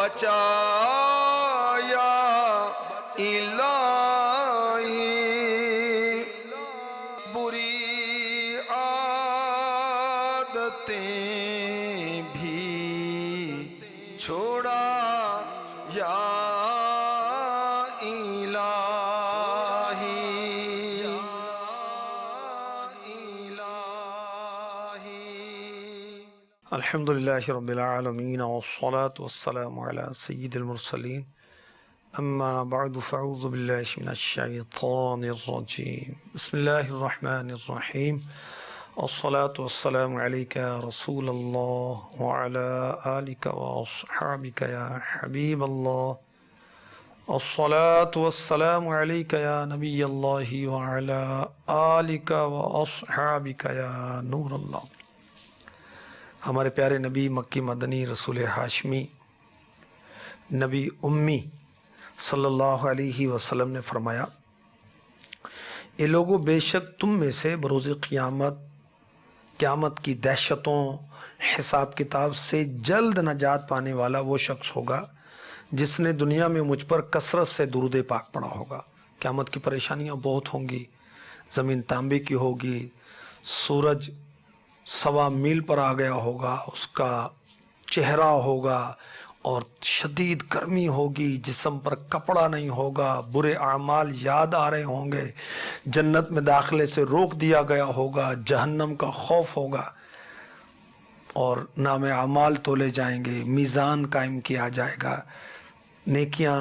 بچا یا الہی، بری عادتیں بھی چھوڑا یا الحمد للہ رب العالمین والصلاة والسلام علی سید المرسلین اما بعد فاعوذ باللہ من الشیطان الرجیم بسم اللہ الرحمن الرحیم الصلاة والسلام علیک یا رسول اللہ وعلی آلک واصحابک یا حبیب اللہ، الصلاة والسلام علیک یا نبی اللہ وعلی آلک واصحابک یا نور اللہ۔ ہمارے پیارے نبی مکی مدنی رسول ہاشمی نبی امی صلی اللہ علیہ وسلم نے فرمایا، اے لوگو، بے شک تم میں سے بروز قیامت کی دہشتوں حساب کتاب سے جلد نجات پانے والا وہ شخص ہوگا جس نے دنیا میں مجھ پر کثرت سے درود پاک پڑھا ہوگا۔ قیامت کی پریشانیاں بہت ہوں گی، زمین تانبے کی ہوگی، سورج 1.25 میل پر آ گیا ہوگا، اس کا چہرہ ہوگا اور شدید گرمی ہوگی، جسم پر کپڑا نہیں ہوگا، برے اعمال یاد آ رہے ہوں گے، جنت میں داخلے سے روک دیا گیا ہوگا، جہنم کا خوف ہوگا، اور نام اعمال تولے جائیں گے، میزان قائم کیا جائے گا، نیکیاں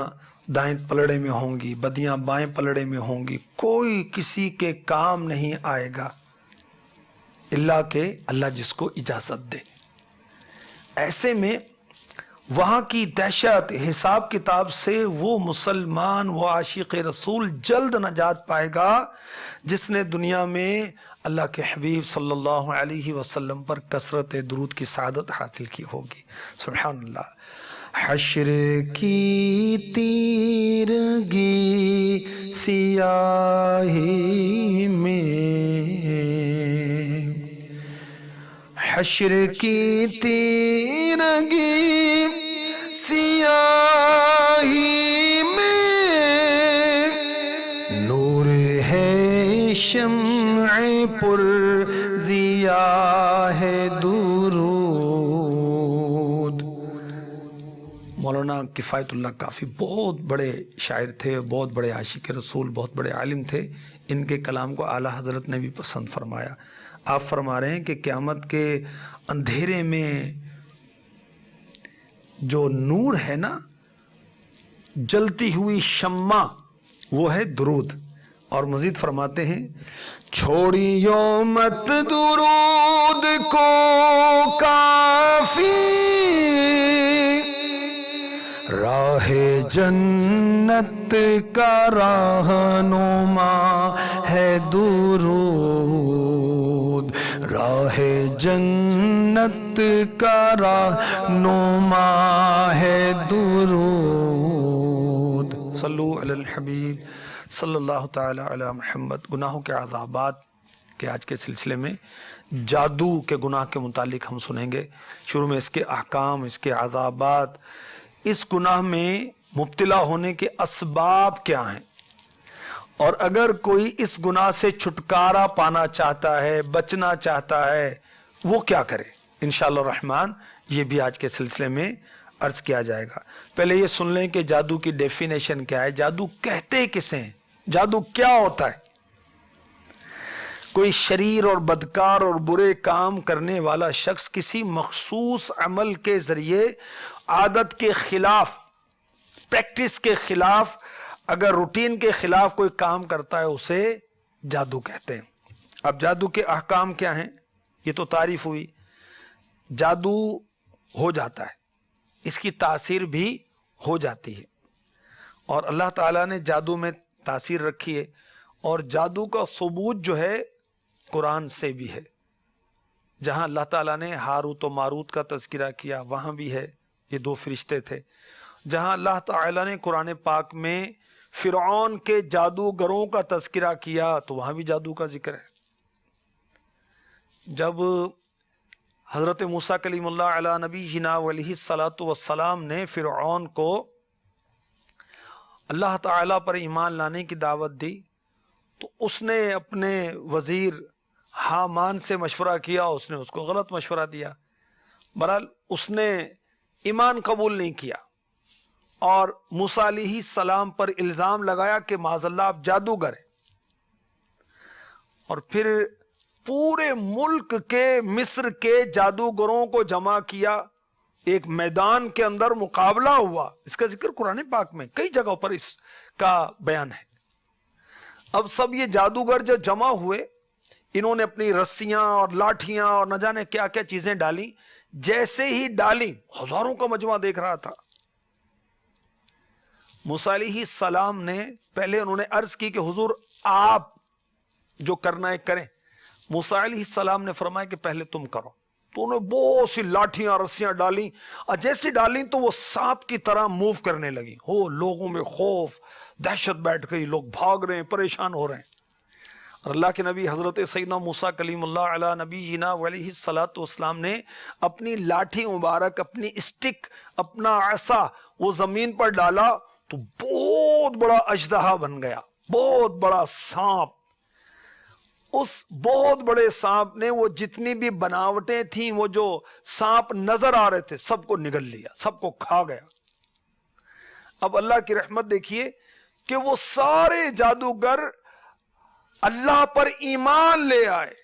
دائیں پلڑے میں ہوں گی، بدیاں بائیں پلڑے میں ہوں گی، کوئی کسی کے کام نہیں آئے گا اللہ کہ اللہ جس کو اجازت دے۔ ایسے میں وہاں کی دہشت حساب کتاب سے وہ مسلمان، وہ عاشق رسول جلد نجات پائے گا جس نے دنیا میں اللہ کے حبیب صلی اللہ علیہ وسلم پر کثرت درود کی سعادت حاصل کی ہوگی۔ سبحان اللہ۔ حشر کی تیرگی سیاہی میں، حشر کی تیرگی سیاہی میں، نور ہے شمع پر ضیاء ہے درود۔ مولانا کفایت اللہ کافی بہت بڑے شاعر تھے، بہت بڑے عاشق رسول، بہت بڑے عالم تھے۔ ان کے کلام کو اعلیٰ حضرت نے بھی پسند فرمایا۔ آپ فرما رہے ہیں کہ قیامت کے اندھیرے میں جو نور ہے نا، جلتی ہوئی شمع، وہ ہے درود۔ اور مزید فرماتے ہیں، چھوڑیو مت درود کو کافی، راہ جنت کا رہنما ہے درود، راہ جنت کا رہنما ہے درود۔ صلو علی الحبیب صلی اللہ تعالی علی محمد۔ گناہوں کے عذابات کے آج کے سلسلے میں جادو کے گناہ کے متعلق ہم سنیں گے۔ شروع میں اس کے احکام، اس کے عذابات، اس گناہ میں مبتلا ہونے کے اسباب کیا ہیں، اور اگر کوئی اس گناہ سے چھٹکارا پانا چاہتا ہے، بچنا چاہتا ہے، وہ کیا کرے۔ انشاءاللہ الرحمن یہ بھی آج کے سلسلے میں عرض کیا جائے گا۔ پہلے یہ سن لیں کہ جادو کی ڈیفینیشن کیا ہے، جادو کہتے کسے ہیں، جادو کیا ہوتا ہے۔ کوئی شریر اور بدکار اور برے کام کرنے والا شخص کسی مخصوص عمل کے ذریعے عادت کے خلاف، پریکٹس کے خلاف، اگر روٹین کے خلاف کوئی کام کرتا ہے، اسے جادو کہتے ہیں۔ اب جادو کے احکام کیا ہیں، یہ تو تعریف ہوئی۔ جادو ہو جاتا ہے، اس کی تاثیر بھی ہو جاتی ہے، اور اللہ تعالیٰ نے جادو میں تاثیر رکھی ہے، اور جادو کا ثبوت جو ہے قرآن سے بھی ہے۔ جہاں اللہ تعالیٰ نے ہاروت و ماروت کا تذکرہ کیا، وہاں بھی ہے، یہ 2 فرشتے تھے۔ جہاں اللہ تعالیٰ نے قرآن پاک میں فرعون کے جادوگروں کا تذکرہ کیا، تو وہاں بھی جادو کا ذکر ہے۔ جب حضرت موسیٰ کلیم اللہ علی نبینا علیہ الصلاۃ والسلام نے فرعون کو اللہ تعالیٰ پر ایمان لانے کی دعوت دی تو اس نے اپنے وزیر حامان سے مشورہ کیا، اس نے اس کو غلط مشورہ دیا، بہرحال اس نے ایمان قبول نہیں کیا اور موسیٰ علیہ السلام پر الزام لگایا کہ معاذ اللہ آپ جادوگر ہیں، اور پھر پورے ملک کے مصر کے جادوگروں کو جمع کیا، ایک میدان کے اندر مقابلہ ہوا۔ اس کا ذکر قرآن پاک میں کئی جگہوں پر اس کا بیان ہے۔ اب سب یہ جادوگر جو جمع ہوئے، انہوں نے اپنی رسیاں اور لاٹھیاں اور نہ جانے کیا کیا چیزیں ڈالی، جیسے ہی ڈالی ہزاروں کا مجمع دیکھ رہا تھا۔ موسیٰ علیہ السلام نے پہلے انہوں نے عرض کی کہ حضور آپ جو کرنا ہے کریں۔ موسیٰ علیہ السلام نے فرمایا کہ پہلے تم کرو، تو انہوں نے بہت سی لاٹھیاں رسیاں ڈالیں، اور جیسے ڈالیں تو وہ سانپ کی طرح موو کرنے لگی۔ ہو لوگوں میں خوف دہشت بیٹھ گئی، لوگ بھاگ رہے ہیں، پریشان ہو رہے ہیں۔ اور اللہ کے نبی حضرت سیدنا موسیٰ کلیم اللہ علی نبینا علیہ الصلاۃ والسلام نے اپنی لاٹھی مبارک، اپنی اسٹک، اپنا عصا وہ زمین پر ڈالا تو بہت بڑا اژدہا بن گیا، بہت بڑا سانپ۔ اس بہت بڑے سانپ نے وہ جتنی بھی بناوٹیں تھیں، وہ جو سانپ نظر آ رہے تھے، سب کو نگل لیا، سب کو کھا گیا۔ اب اللہ کی رحمت دیکھیے کہ وہ سارے جادوگر اللہ پر ایمان لے آئے،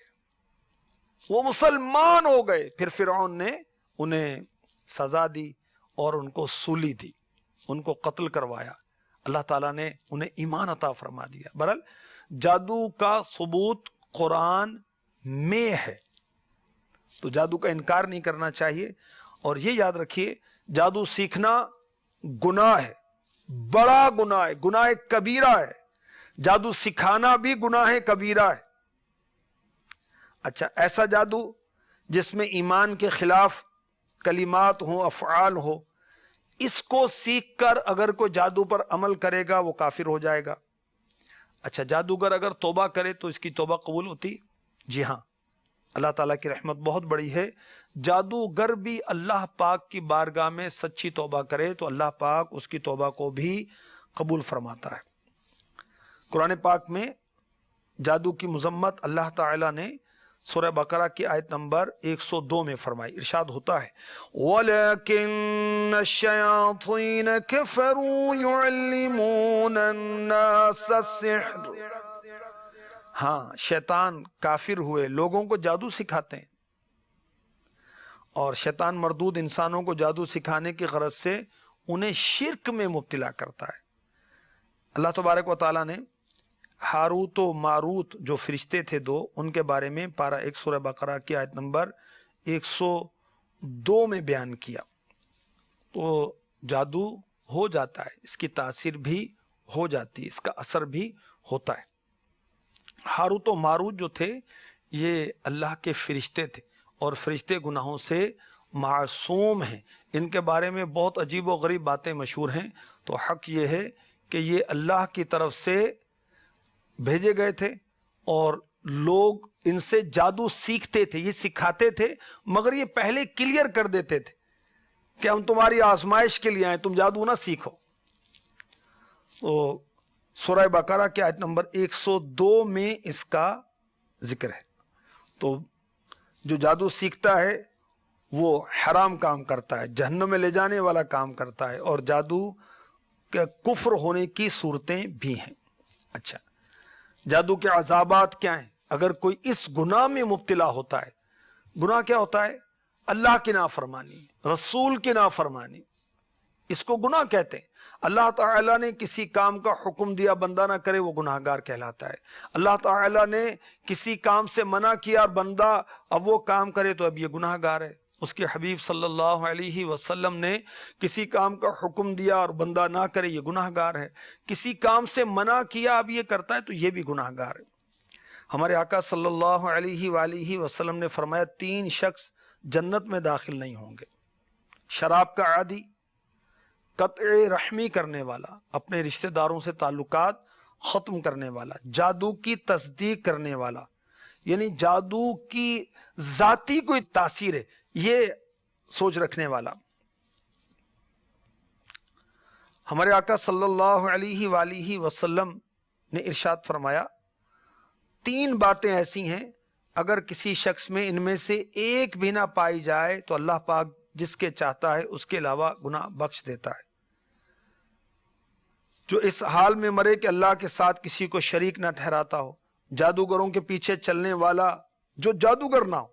وہ مسلمان ہو گئے۔ پھر فرعون نے انہیں سزا دی اور ان کو سولی دی، ان کو قتل کروایا۔ اللہ تعالیٰ نے انہیں ایمان عطا فرما دیا۔ بہرحال جادو کا ثبوت قرآن میں ہے، تو جادو کا انکار نہیں کرنا چاہیے۔ اور یہ یاد رکھیے جادو سیکھنا گناہ ہے، بڑا گناہ ہے، گناہ کبیرہ ہے۔ جادو سکھانا بھی گناہ کبیرہ ہے۔ اچھا، ایسا جادو جس میں ایمان کے خلاف کلمات ہوں، افعال ہو، اس کو سیکھ کر اگر کوئی جادو پر عمل کرے گا وہ کافر ہو جائے گا۔ اچھا، جادوگر اگر توبہ کرے تو اس کی توبہ قبول ہوتی؟ جی ہاں، اللہ تعالیٰ کی رحمت بہت بڑی ہے۔ جادوگر بھی اللہ پاک کی بارگاہ میں سچی توبہ کرے تو اللہ پاک اس کی توبہ کو بھی قبول فرماتا ہے۔ قرآن پاک میں جادو کی مذمت اللہ تعالیٰ نے سورہ بقرہ کی آیت نمبر 102 میں فرمائی۔ ارشاد ہوتا ہے وَلَكِنَّ الشَّيَاطِينَ كَفَرُوا يُعَلِّمُونَ النَّاسَ السِّحْرَ۔ ہاں، شیطان کافر ہوئے لوگوں کو جادو سکھاتے ہیں، اور شیطان مردود انسانوں کو جادو سکھانے کی غرض سے انہیں شرک میں مبتلا کرتا ہے۔ اللہ تبارک و تعالیٰ نے ہاروت و ماروت جو فرشتے تھے دو، ان کے بارے میں پارہ 1 سورہ بقرہ کی آیت نمبر 102 میں بیان کیا۔ تو جادو ہو جاتا ہے، اس کی تاثیر بھی ہو جاتی ہے، اس کا اثر بھی ہوتا ہے۔ ہاروت و ماروت جو تھے یہ اللہ کے فرشتے تھے، اور فرشتے گناہوں سے معصوم ہیں۔ ان کے بارے میں بہت عجیب و غریب باتیں مشہور ہیں، تو حق یہ ہے کہ یہ اللہ کی طرف سے بھیجے گئے تھے، اور لوگ ان سے جادو سیکھتے تھے، یہ سکھاتے تھے، مگر یہ پہلے کلیئر کر دیتے تھے کہ ہم تمہاری آزمائش کے لیے آئے، تم جادو نہ سیکھو۔ تو سورہ بقرہ کی آیت نمبر 102 میں اس کا ذکر ہے۔ تو جو جادو سیکھتا ہے وہ حرام کام کرتا ہے، جہنم میں لے جانے والا کام کرتا ہے، اور جادو کے کفر ہونے کی صورتیں بھی ہیں۔ اچھا، جادو کے عذابات کیا ہیں اگر کوئی اس گناہ میں مبتلا ہوتا ہے؟ گناہ کیا ہوتا ہے؟ اللہ کی نافرمانی، رسول کی نافرمانی، اس کو گناہ کہتے ہیں۔ اللہ تعالیٰ نے کسی کام کا حکم دیا بندہ نہ کرے، وہ گناہ گار کہلاتا ہے۔ اللہ تعالیٰ نے کسی کام سے منع کیا اور بندہ اب وہ کام کرے تو اب یہ گناہ گار ہے۔ اس کے حبیب صلی اللہ علیہ وسلم نے کسی کام کا حکم دیا اور بندہ نہ کرے، یہ گناہ گار ہے۔ کسی کام سے منع کیا اب یہ کرتا ہے تو یہ بھی گناہ گار ہے۔ ہمارے آقا صلی اللہ علیہ وآلہ وسلم نے فرمایا 3 شخص جنت میں داخل نہیں ہوں گے: شراب کا عادی، قطع رحمی کرنے والا، اپنے رشتہ داروں سے تعلقات ختم کرنے والا، جادو کی تصدیق کرنے والا۔ یعنی جادو کی ذاتی کوئی تاثیر ہے یہ سوچ رکھنے والا. ہمارے آقا صلی اللہ علیہ وآلہ وسلم نے ارشاد فرمایا 3 باتیں ایسی ہیں اگر کسی شخص میں ان میں سے ایک بھی نہ پائی جائے تو اللہ پاک جس کے چاہتا ہے اس کے علاوہ گناہ بخش دیتا ہے. جو اس حال میں مرے کہ اللہ کے ساتھ کسی کو شریک نہ ٹھہراتا ہو، جادوگروں کے پیچھے چلنے والا جو جادوگر نہ ہو،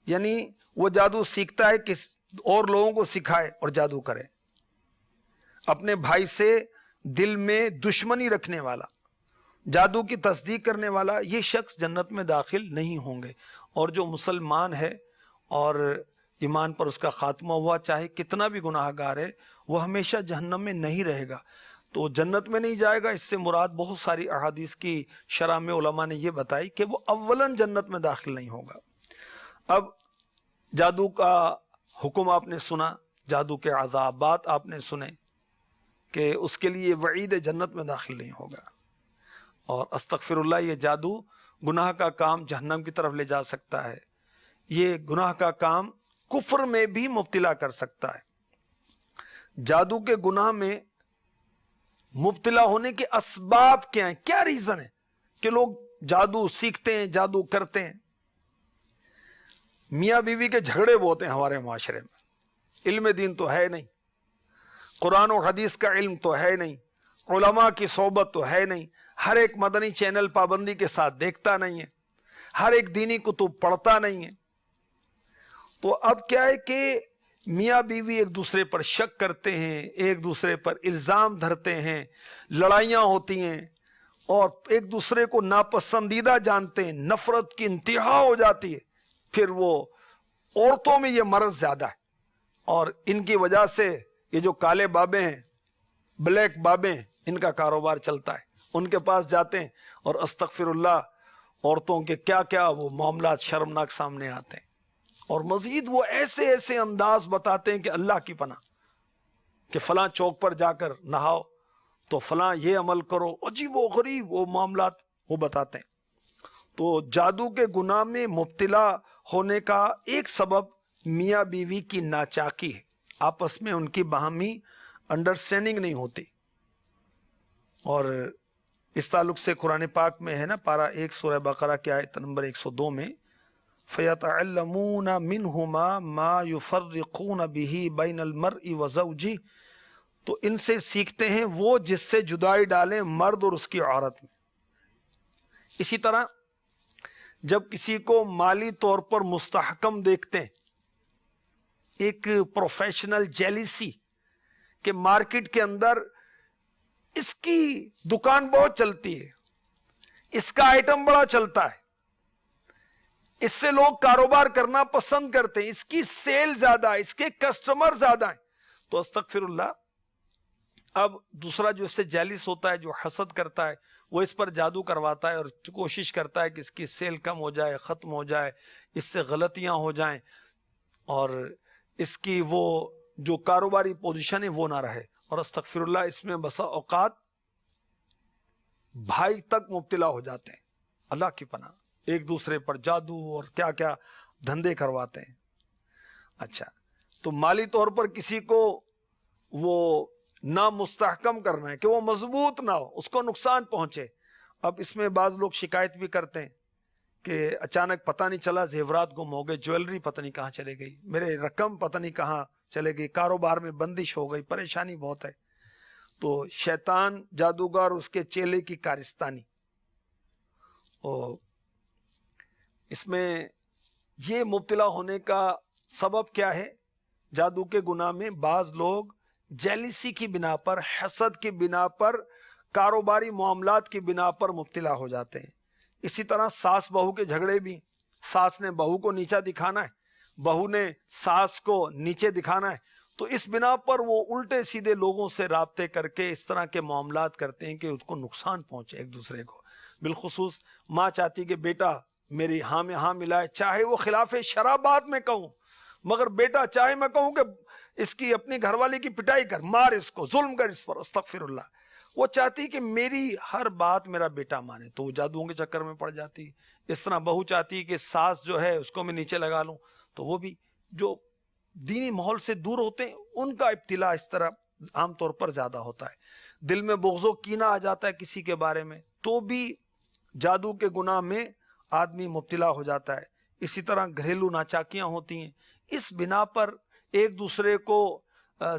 یعنی وہ جادو سیکھتا ہے کہ اور لوگوں کو سکھائے اور جادو کرے، اپنے بھائی سے دل میں دشمنی رکھنے والا، جادو کی تصدیق کرنے والا، یہ شخص جنت میں داخل نہیں ہوں گے. اور جو مسلمان ہے اور ایمان پر اس کا خاتمہ ہوا، چاہے کتنا بھی گناہ گار ہے، وہ ہمیشہ جہنم میں نہیں رہے گا، تو جنت میں نہیں جائے گا. اس سے مراد بہت ساری احادیث کی شرح میں علماء نے یہ بتائی کہ وہ اولاً جنت میں داخل نہیں ہوگا. اب جادو کا حکم آپ نے سنا، جادو کے عذابات آپ نے سنے کہ اس کے لیے وعید جنت میں داخل نہیں ہوگا. اور استغفر اللہ، یہ جادو گناہ کا کام جہنم کی طرف لے جا سکتا ہے، یہ گناہ کا کام کفر میں بھی مبتلا کر سکتا ہے. جادو کے گناہ میں مبتلا ہونے کے اسباب کیا ہیں، کیا ریزن ہے کہ لوگ جادو سیکھتے ہیں، جادو کرتے ہیں؟ میاں بیوی کے جھگڑے بہت ہیں ہمارے معاشرے میں، علم دین تو ہے نہیں، قرآن و حدیث کا علم تو ہے نہیں، علماء کی صحبت تو ہے نہیں، ہر ایک مدنی چینل پابندی کے ساتھ دیکھتا نہیں ہے، ہر ایک دینی کتب پڑھتا نہیں ہے. تو اب کیا ہے کہ میاں بیوی ایک دوسرے پر شک کرتے ہیں، ایک دوسرے پر الزام دھرتے ہیں، لڑائیاں ہوتی ہیں اور ایک دوسرے کو ناپسندیدہ جانتے ہیں، نفرت کی انتہا ہو جاتی ہے. پھر وہ عورتوں میں یہ مرض زیادہ ہے اور ان کی وجہ سے یہ جو کالے بابے ہیں، بلیک بابے ہیں، ان کا کاروبار چلتا ہے. ان کے پاس جاتے ہیں اور استغفر اللہ عورتوں کے کیا کیا وہ معاملات شرمناک سامنے آتے ہیں، اور مزید وہ ایسے ایسے انداز بتاتے ہیں کہ اللہ کی پناہ، کہ فلاں چوک پر جا کر نہاؤ تو فلاں یہ عمل کرو، عجیب و غریب وہ معاملات وہ بتاتے ہیں. تو جادو کے گناہ میں مبتلا ہونے کا ایک سبب میاں بیوی کی ناچاکی ہے، آپس میں ان کی باہمی انڈرسٹینڈنگ نہیں ہوتی. اور اس تعلق سے قرآن پاک میں ہے نا، پارہ 1 سورہ بقرہ کی آیت نمبر 102 میں فَيَتَعَلَّمُونَ مِنْهُمَا مَا يُفَرِّقُونَ بِهِ بَيْنَ الْمَرْءِ وَزَوْجِهِ، تو ان سے سیکھتے ہیں وہ جس سے جدائی ڈالیں مرد اور اس کی عورت میں. اسی طرح جب کسی کو مالی طور پر مستحکم دیکھتے ہیں، ایک پروفیشنل جیلیسی کہ مارکیٹ کے اندر اس کی دکان بہت چلتی ہے، اس کا آئٹم بڑا چلتا ہے، اس سے لوگ کاروبار کرنا پسند کرتے ہیں، اس کی سیل زیادہ ہے، اس کے کسٹمر زیادہ ہیں، تو استغفر اللہ. اب دوسرا جو اس سے جیلس ہوتا ہے، جو حسد کرتا ہے، وہ اس پر جادو کرواتا ہے اور کوشش کرتا ہے کہ اس کی سیل کم ہو جائے، ختم ہو جائے، اس سے غلطیاں ہو جائیں اور اس کی وہ جو کاروباری پوزیشن ہے وہ نہ رہے. اور استغفر اللہ اس میں بسا اوقات بھائی تک مبتلا ہو جاتے ہیں، اللہ کی پناہ، ایک دوسرے پر جادو اور کیا کیا دھندے کرواتے ہیں. اچھا، تو مالی طور پر کسی کو وہ نہ مستحکم کرنا ہے کہ وہ مضبوط نہ ہو، اس کو نقصان پہنچے. اب اس میں بعض لوگ شکایت بھی کرتے ہیں کہ اچانک پتہ نہیں چلا زیورات گم ہو گئے، جویلری پتہ نہیں کہاں چلے گئی، میرے رقم پتہ نہیں کہاں چلے گئی، کاروبار میں بندش ہو گئی، پریشانی بہت ہے. تو شیطان جادوگر اس کے چیلے کی کارستانی. اور اس میں یہ مبتلا ہونے کا سبب کیا ہے؟ جادو کے گناہ میں بعض لوگ جیلیسی کی بنا پر، حسد کی بنا پر، کاروباری معاملات کی بنا پر مبتلا ہو جاتے ہیں. اسی طرح ساس بہو کے جھگڑے بھی، ساس نے بہو کو نیچا دکھانا ہے، بہو نے ساس کو نیچے دکھانا ہے، تو اس بنا پر وہ الٹے سیدھے لوگوں سے رابطے کر کے اس طرح کے معاملات کرتے ہیں کہ اس کو نقصان پہنچے ایک دوسرے کو. بالخصوص ماں چاہتی کہ بیٹا میری ہاں میں ہاں ملائے، چاہے وہ خلاف شرع بات میں کہوں، مگر بیٹا چاہے میں کہوں کہ اس کی اپنی گھر والی کی پٹائی کر، مار اس کو، ظلم کر اس پر، استغفر اللہ، وہ چاہتی کہ میری ہر بات میرا بیٹا مانے، تو وہ جادوؤں کے چکر میں پڑ جاتی. اس طرح بہو چاہتی کہ ساس جو ہے اس کو میں نیچے لگا لوں، تو وہ بھی جو دینی ماحول سے دور ہوتے ہیں ان کا ابتلا اس طرح عام طور پر زیادہ ہوتا ہے۔ دل میں بغض و کینہ آ جاتا ہے کسی کے بارے میں تو بھی جادو کے گناہ میں آدمی مبتلا ہو جاتا ہے۔ اسی طرح گھریلو ناچاکیاں ہوتی ہیں، اس بنا پر ایک دوسرے کو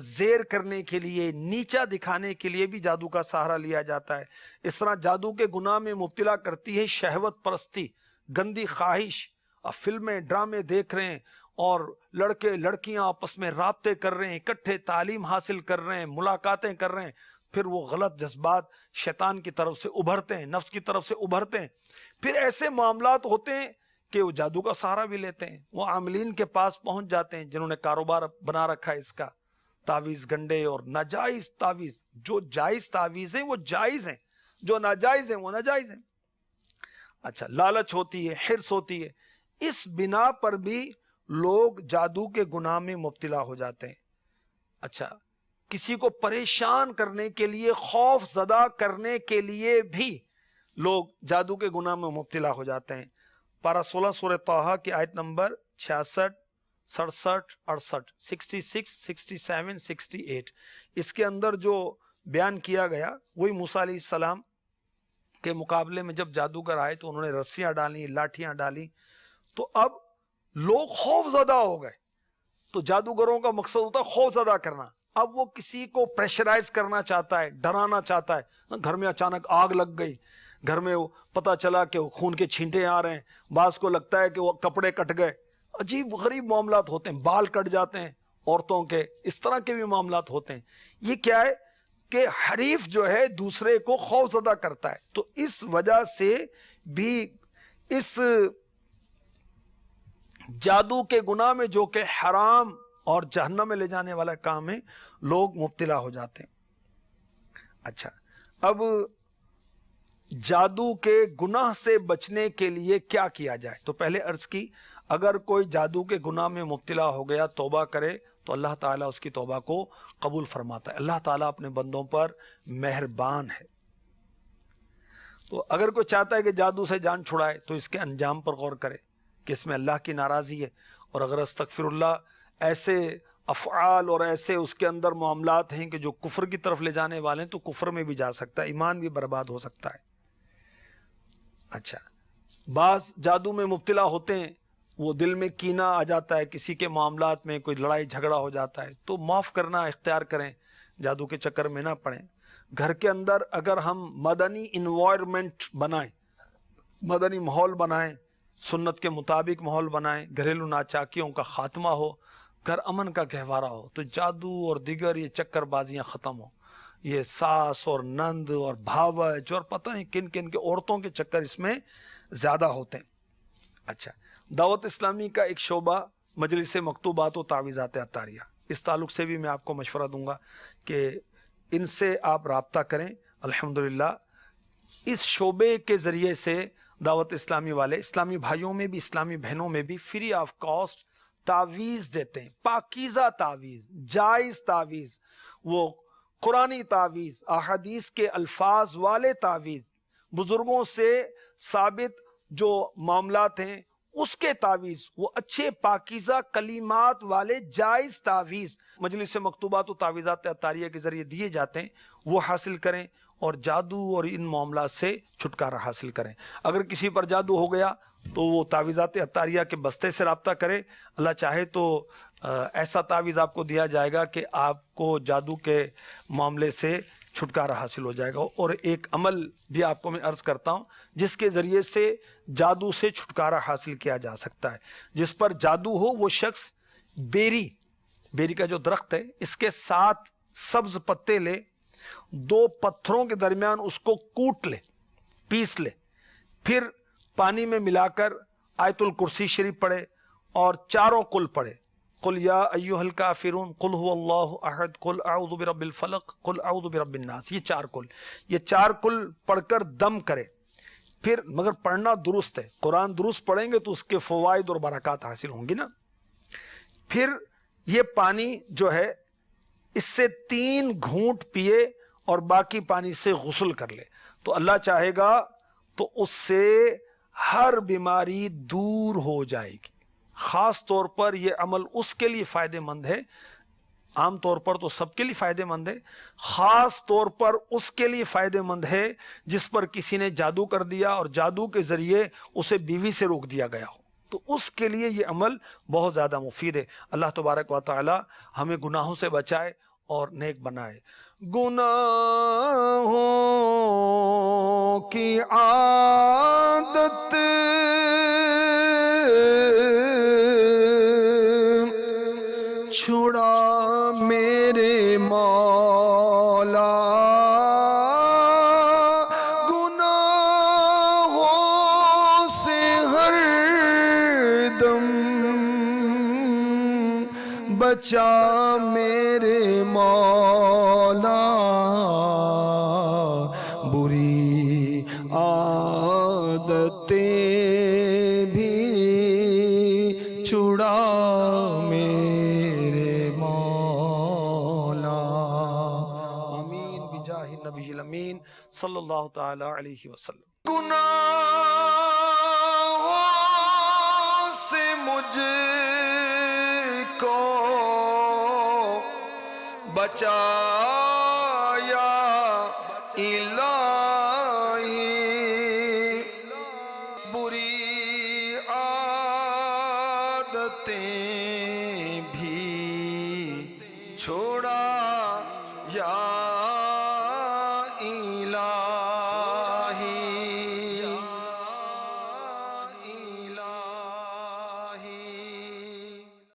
زیر کرنے کے لیے، نیچا دکھانے کے لیے بھی جادو کا سہارا لیا جاتا ہے۔ اس طرح جادو کے گناہ میں مبتلا کرتی ہے شہوت پرستی، گندی خواہش۔ اب فلمیں ڈرامے دیکھ رہے ہیں اور لڑکے لڑکیاں آپس میں رابطے کر رہے ہیں، اکٹھے تعلیم حاصل کر رہے ہیں، ملاقاتیں کر رہے ہیں، پھر وہ غلط جذبات شیطان کی طرف سے ابھرتے ہیں، نفس کی طرف سے ابھرتے ہیں، پھر ایسے معاملات ہوتے ہیں کہ وہ جادو کا سہارا بھی لیتے ہیں۔ وہ عاملین کے پاس پہنچ جاتے ہیں جنہوں نے کاروبار بنا رکھا ہے اس کا، تعویذ گنڈے اور ناجائز تعویذ۔ جو جائز تعویذ ہیں وہ جائز ہیں، جو ناجائز ہیں وہ ناجائز ہیں۔ اچھا، لالچ ہوتی ہے، حرص ہوتی ہے، اس بنا پر بھی لوگ جادو کے گناہ میں مبتلا ہو جاتے ہیں۔ اچھا، کسی کو پریشان کرنے کے لیے، خوف زدہ کرنے کے لیے بھی لوگ جادو کے گناہ میں مبتلا ہو جاتے ہیں۔ پارہ 16 سورہ طٰہٰ کی آیت نمبر 66، 67، 68، 66، 67، 68، اس کے اندر جو بیان کیا گیا وہی موسیٰ علیہ السلام کے مقابلے میں جب جادوگر آئے تو انہوں نے رسیاں ڈالی، لاٹھیاں ڈالی، تو اب لوگ خوف زدہ ہو گئے۔ تو جادوگروں کا مقصد ہوتا ہے خوف زدہ کرنا۔ اب وہ کسی کو پریشرائز کرنا چاہتا ہے، ڈرانا چاہتا ہے۔ گھر میں اچانک آگ لگ گئی، گھر میں پتہ چلا کہ خون کے چھینٹے آ رہے ہیں، بعض کو لگتا ہے کہ وہ کپڑے کٹ گئے، عجیب غریب معاملات ہوتے ہیں، بال کٹ جاتے ہیں عورتوں کے، اس طرح کے بھی معاملات ہوتے ہیں۔ یہ کیا ہے کہ حریف جو ہے دوسرے کو خوف زدہ کرتا ہے۔ تو اس وجہ سے بھی اس جادو کے گناہ میں، جو کہ حرام اور جہنم میں لے جانے والا کام ہے، لوگ مبتلا ہو جاتے ہیں۔ اچھا، اب جادو کے گناہ سے بچنے کے لیے کیا کیا جائے؟ تو پہلے عرض کی، اگر کوئی جادو کے گناہ میں مبتلا ہو گیا، توبہ کرے تو اللہ تعالیٰ اس کی توبہ کو قبول فرماتا ہے۔ اللہ تعالیٰ اپنے بندوں پر مہربان ہے۔ تو اگر کوئی چاہتا ہے کہ جادو سے جان چھڑائے تو اس کے انجام پر غور کرے کہ اس میں اللہ کی ناراضی ہے، اور اگر استغفر اللہ ایسے افعال اور ایسے اس کے اندر معاملات ہیں کہ جو کفر کی طرف لے جانے والے ہیں تو کفر میں بھی جا سکتا ہے، ایمان بھی برباد ہو سکتا ہے۔ اچھا، بعض جادو میں مبتلا ہوتے ہیں، وہ دل میں کینہ آ جاتا ہے، کسی کے معاملات میں کوئی لڑائی جھگڑا ہو جاتا ہے تو معاف کرنا اختیار کریں، جادو کے چکر میں نہ پڑیں۔ گھر کے اندر اگر ہم مدنی انوائرمنٹ بنائیں، مدنی ماحول بنائیں، سنت کے مطابق ماحول بنائیں، گھریلو ناچاکیوں کا خاتمہ ہو، گھر امن کا گہوارہ ہو، تو جادو اور دیگر یہ چکر بازیاں ختم ہو۔ یہ ساس اور نند اور بھاوج اور پتہ نہیں کن کن کے عورتوں کے چکر اس میں زیادہ ہوتے ہیں۔ اچھا، دعوت اسلامی کا ایک شعبہ مجلس مکتوبات و تعویذات عطاریہ، اس تعلق سے بھی میں آپ کو مشورہ دوں گا کہ ان سے آپ رابطہ کریں۔ الحمدللہ اس شعبے کے ذریعے سے دعوت اسلامی والے اسلامی بھائیوں میں بھی اسلامی بہنوں میں بھی فری آف کاسٹ تعویذ دیتے ہیں، پاکیزہ تعویذ، جائز تعویذ، وہ قرآنی تعویذ، احادیث کے الفاظ والے تعویذ، بزرگوں سے ثابت جو معاملات ہیں اس کے تعویذ، وہ اچھے پاکیزہ کلمات والے جائز تعویذ مجلس مکتوبات و تعویذات عطاریہ کے ذریعے دیے جاتے ہیں، وہ حاصل کریں اور جادو اور ان معاملات سے چھٹکارا حاصل کریں۔ اگر کسی پر جادو ہو گیا تو وہ تعویذات عطاریہ کے بستے سے رابطہ کرے، اللہ چاہے تو ایسا تعویذ آپ کو دیا جائے گا کہ آپ کو جادو کے معاملے سے چھٹکارا حاصل ہو جائے گا۔ اور ایک عمل بھی آپ کو میں عرض کرتا ہوں جس کے ذریعے سے جادو سے چھٹکارا حاصل کیا جا سکتا ہے۔ جس پر جادو ہو وہ شخص بیری کا جو درخت ہے اس کے 7 سبز پتے لے، 2 پتھروں کے درمیان اس کو کوٹ لے، پیس لے، پھر پانی میں ملا کر آیت الکرسی شریف پڑھے اور 4 قل پڑھے، قل یا ایھا الکافرون، قل هو اللہ احد، قل اعوذ برب الفلق، قل اعوذ برب الناس، یہ 4 قل پڑھ کر دم کرے۔ پھر مگر پڑھنا درست ہے، قرآن درست پڑھیں گے تو اس کے فوائد اور برکات حاصل ہوں گی نا۔ پھر یہ پانی جو ہے اس سے 3 گھونٹ پیے اور باقی پانی سے غسل کر لے، تو اللہ چاہے گا تو اس سے ہر بیماری دور ہو جائے گی۔ خاص طور پر یہ عمل اس کے لیے فائدہ مند ہے، عام طور پر تو سب کے لیے فائدہ مند ہے، خاص طور پر اس کے لیے فائدہ مند ہے جس پر کسی نے جادو کر دیا اور جادو کے ذریعے اسے بیوی سے روک دیا گیا ہو، تو اس کے لیے یہ عمل بہت زیادہ مفید ہے۔ اللہ تبارک و تعالی ہمیں گناہوں سے بچائے اور نیک بنائے۔ گناہوں کی عادت چھڑا میرے مولا، گناہوں سے ہر دم بچا میرے مولا، بری عادتیں بھی چھڑا میرے مولا۔ آمین بجاہ النبی الامین صلی اللہ تعالی علیہ وسلم۔ گناہوں سے مجھ کو بچایا الہی، بری عادتیں بھی چھوڑا یا